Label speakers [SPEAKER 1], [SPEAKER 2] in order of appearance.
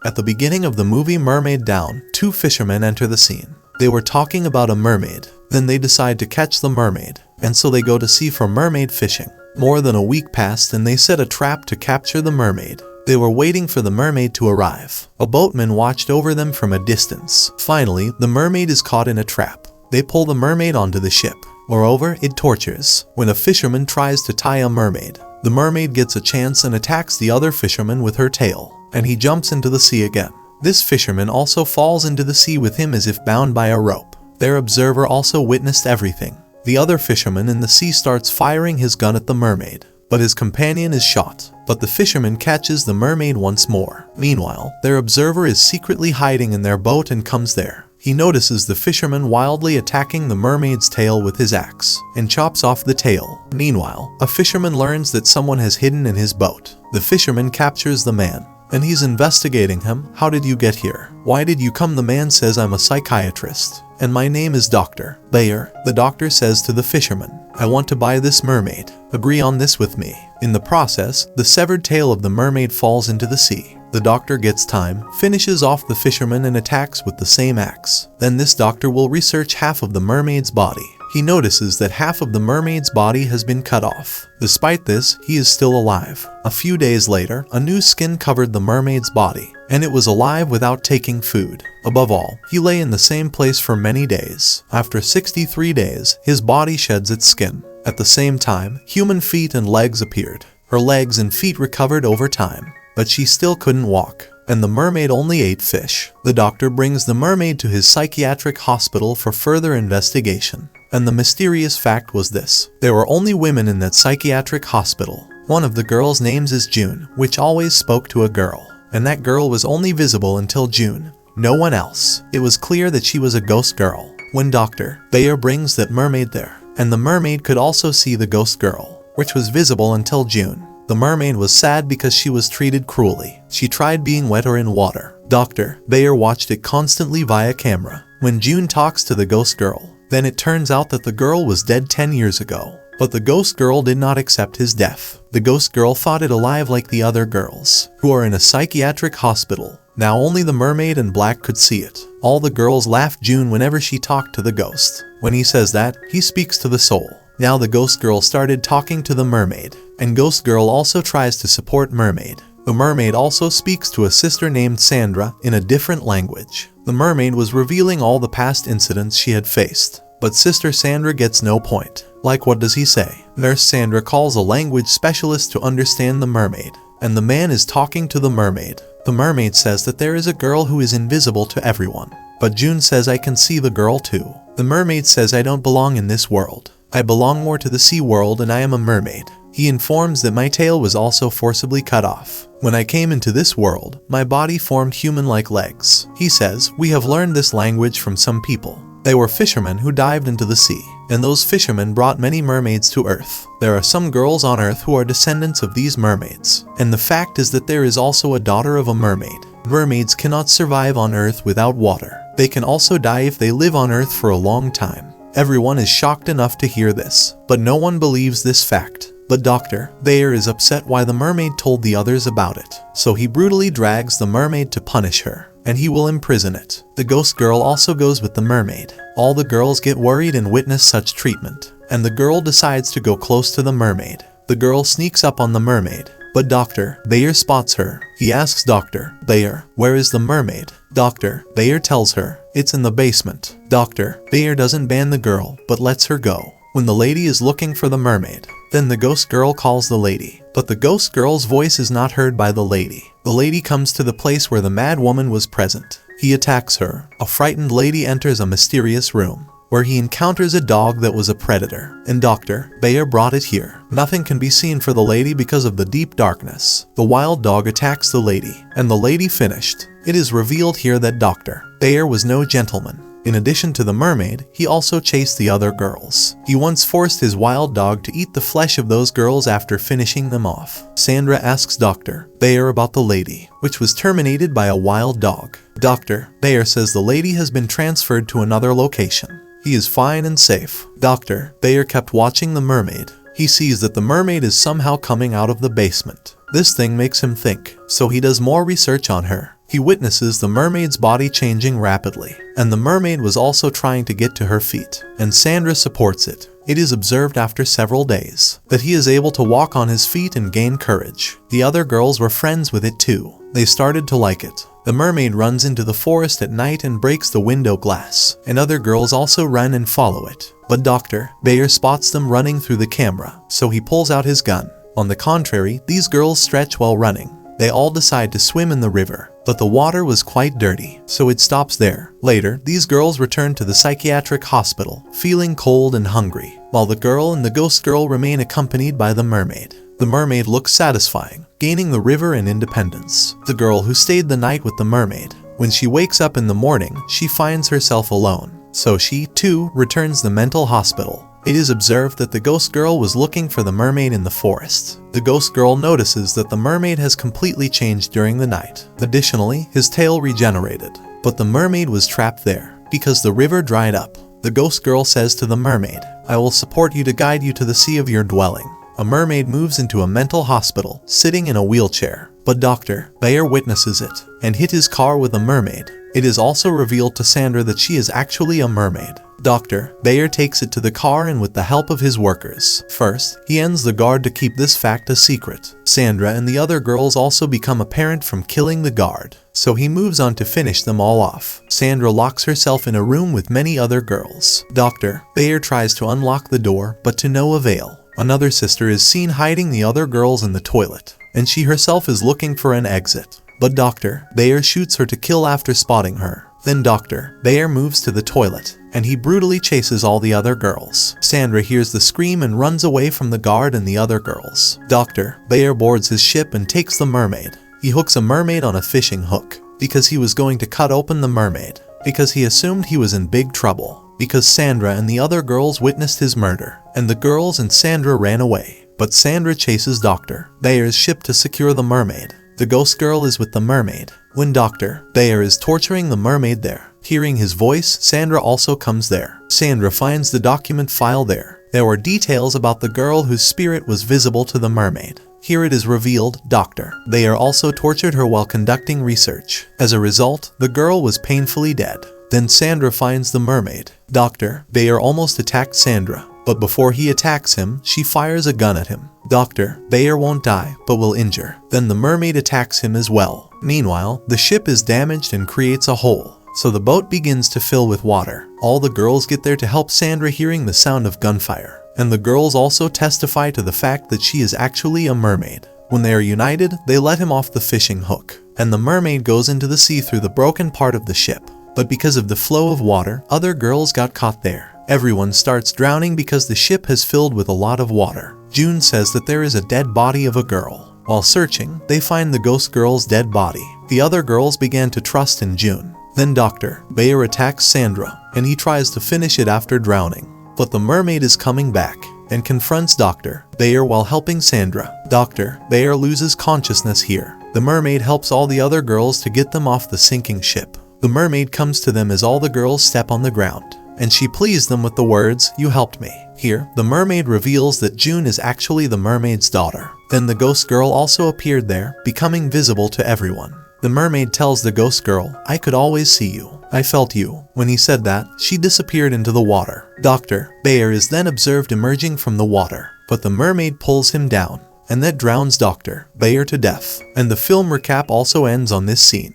[SPEAKER 1] At the beginning of the movie Mermaid Down, two fishermen enter the scene. They were talking about a mermaid. Then they decide to catch the mermaid, and so they go to sea for mermaid fishing. More than a week passed and they set a trap to capture the mermaid. They were waiting for the mermaid to arrive. A boatman watched over them from a distance. Finally, the mermaid is caught in a trap. They pull the mermaid onto the ship. Moreover, it tortures. When a fisherman tries to tie a mermaid, the mermaid gets a chance and attacks the other fisherman with her tail, and he jumps into the sea again. This fisherman also falls into the sea with him as if bound by a rope. Their observer also witnessed everything. The other fisherman in the sea starts firing his gun at the mermaid, but his companion is shot. But the fisherman catches the mermaid once more. Meanwhile, their observer is secretly hiding in their boat and comes there. He notices the fisherman wildly attacking the mermaid's tail with his axe and chops off the tail. Meanwhile, a fisherman learns that someone has hidden in his boat. The fisherman captures the man, and he's investigating him. How did you get here? Why did you come? The man says, I'm a psychiatrist, and my name is Dr. Bayer. The doctor says to the fisherman, I want to buy this mermaid. Agree on this with me. In the process, the severed tail of the mermaid falls into the sea. The doctor gets time, finishes off the fisherman and attacks with the same axe. Then this doctor will research half of the mermaid's body. He notices that half of the mermaid's body has been cut off. Despite this, he is still alive. A few days later, a new skin covered the mermaid's body, and it was alive without taking food. Above all, he lay in the same place for many days. After 63 days, his body sheds its skin. At the same time, human feet and legs appeared. Her legs and feet recovered over time, but she still couldn't walk, and the mermaid only ate fish. The doctor brings the mermaid to his psychiatric hospital for further investigation. And the mysterious fact was this: there were only women in that psychiatric hospital. One of the girls' names is June, which always spoke to a girl, and that girl was only visible until June. No one else. It was clear that she was a ghost girl. When Dr. Bayer brings that mermaid there, and the mermaid could also see the ghost girl, which was visible until June. The mermaid was sad because she was treated cruelly. She tried being wet or in water. Dr. Bayer watched it constantly via camera. When June talks to the ghost girl, then it turns out that the girl was dead 10 years ago. But the ghost girl did not accept his death. The ghost girl fought it alive like the other girls, who are in a psychiatric hospital. Now only the mermaid and Black could see it. All the girls laughed June whenever she talked to the ghost. When he says that, he speaks to the soul. Now the ghost girl started talking to the mermaid, and ghost girl also tries to support mermaid. The mermaid also speaks to a sister named Sandra in a different language. The mermaid was revealing all the past incidents she had faced, but sister Sandra gets no point. Like, what does he say? Nurse Sandra calls a language specialist to understand the mermaid, and the man is talking to the mermaid. The mermaid says that there is a girl who is invisible to everyone, but June says, I can see the girl too. The mermaid says, I don't belong in this world. I belong more to the sea world and I am a mermaid. He informs that my tail was also forcibly cut off. When I came into this world, my body formed human-like legs. He says, we have learned this language from some people. They were fishermen who dived into the sea, and those fishermen brought many mermaids to Earth. There are some girls on Earth who are descendants of these mermaids, and the fact is that there is also a daughter of a mermaid. Mermaids cannot survive on Earth without water. They can also die if they live on Earth for a long time. Everyone is shocked enough to hear this, but no one believes this fact. But Dr. Bayer is upset why the mermaid told the others about it, so he brutally drags the mermaid to punish her, and he will imprison it. The ghost girl also goes with the mermaid. All the girls get worried and witness such treatment, and the girl decides to go close to the mermaid. The girl sneaks up on the mermaid, but Dr. Bayer spots her. He asks Dr. Bayer, where is the mermaid? Dr. Bayer tells her, it's in the basement. Dr. Bayer doesn't ban the girl, but lets her go. When the lady is looking for the mermaid, then the ghost girl calls the lady, but the ghost girl's voice is not heard by the lady. The lady comes to the place where the mad woman was present. He attacks her. A frightened lady enters a mysterious room, where he encounters a dog that was a predator, and Dr. Bayer brought it here. Nothing can be seen for the lady because of the deep darkness. The wild dog attacks the lady, and the lady finished. It is revealed here that Dr. Bayer was no gentleman. In addition to the mermaid, he also chased the other girls. He once forced his wild dog to eat the flesh of those girls after finishing them off. Sandra asks Dr. Bayer about the lady, which was terminated by a wild dog. Dr. Bayer says the lady has been transferred to another location. He is fine and safe. Dr. Bayer kept watching the mermaid. He sees that the mermaid is somehow coming out of the basement. This thing makes him think, so he does more research on her. He witnesses the mermaid's body changing rapidly, and the mermaid was also trying to get to her feet, and Sandra supports it. It is observed after several days that he is able to walk on his feet and gain courage. The other girls were friends with it too. They started to like it. The mermaid runs into the forest at night and breaks the window glass, and other girls also run and follow it. But Dr. Bayer spots them running through the camera, so he pulls out his gun. On the contrary, these girls stretch while running. They all decide to swim in the river, but the water was quite dirty, so it stops there. Later, these girls return to the psychiatric hospital, feeling cold and hungry, while the girl and the ghost girl remain accompanied by the mermaid. The mermaid looks satisfying, gaining the river and independence. The girl who stayed the night with the mermaid. When she wakes up in the morning, she finds herself alone, so she, too, returns to the mental hospital. It is observed that the ghost girl was looking for the mermaid in the forest. The ghost girl notices that the mermaid has completely changed during the night. Additionally, his tail regenerated, but the mermaid was trapped there because the river dried up. The ghost girl says to the mermaid, "I will support you to guide you to the sea of your dwelling." A mermaid moves into a mental hospital, sitting in a wheelchair, but Dr. Bayer witnesses it and hit his car with a mermaid. It is also revealed to Sandra that she is actually a mermaid. Dr. Bayer takes it to the car and with the help of his workers. First, he ends the guard to keep this fact a secret. Sandra and the other girls also become apparent from killing the guard, so he moves on to finish them all off. Sandra locks herself in a room with many other girls. Dr. Bayer tries to unlock the door, but to no avail. Another sister is seen hiding the other girls in the toilet, and she herself is looking for an exit. But Dr. Bayer shoots her to kill after spotting her. Then Dr. Bayer moves to the toilet, and he brutally chases all the other girls. Sandra hears the scream and runs away from the guard and the other girls. Dr. Bayer boards his ship and takes the mermaid. He hooks a mermaid on a fishing hook, because he was going to cut open the mermaid, because he assumed he was in big trouble, because Sandra and the other girls witnessed his murder, and the girls and Sandra ran away. But Sandra chases Dr. Bayer's ship to secure the mermaid. The ghost girl is with the mermaid. When Dr. Bayer is torturing the mermaid there, hearing his voice, Sandra also comes there. Sandra finds the document file there. There were details about the girl whose spirit was visible to the mermaid. Here it is revealed, Dr. Bayer also tortured her while conducting research. As a result, the girl was painfully dead. Then Sandra finds the mermaid. Dr. Bayer almost attacked Sandra, but before he attacks him, she fires a gun at him. Dr. Bayer won't die, but will injure. Then the mermaid attacks him as well. Meanwhile, the ship is damaged and creates a hole, so the boat begins to fill with water. All the girls get there to help Sandra, hearing the sound of gunfire, and the girls also testify to the fact that she is actually a mermaid. When they are united, they let him off the fishing hook, and the mermaid goes into the sea through the broken part of the ship. But because of the flow of water, other girls got caught there. Everyone starts drowning because the ship has filled with a lot of water. June says that there is a dead body of a girl. While searching, they find the ghost girl's dead body. The other girls began to trust in June. Then Dr. Bayer attacks Sandra, and he tries to finish it after drowning. But the mermaid is coming back and confronts Dr. Bayer while helping Sandra. Dr. Bayer loses consciousness here. The mermaid helps all the other girls to get them off the sinking ship. The mermaid comes to them as all the girls step on the ground, and she pleases them with the words, "You helped me." Here, the mermaid reveals that June is actually the mermaid's daughter. Then the ghost girl also appeared there, becoming visible to everyone. The mermaid tells the ghost girl, "I could always see you. I felt you." When he said that, she disappeared into the water. Dr. Bayer is then observed emerging from the water, but the mermaid pulls him down, and that drowns Dr. Bayer to death. And the film recap also ends on this scene.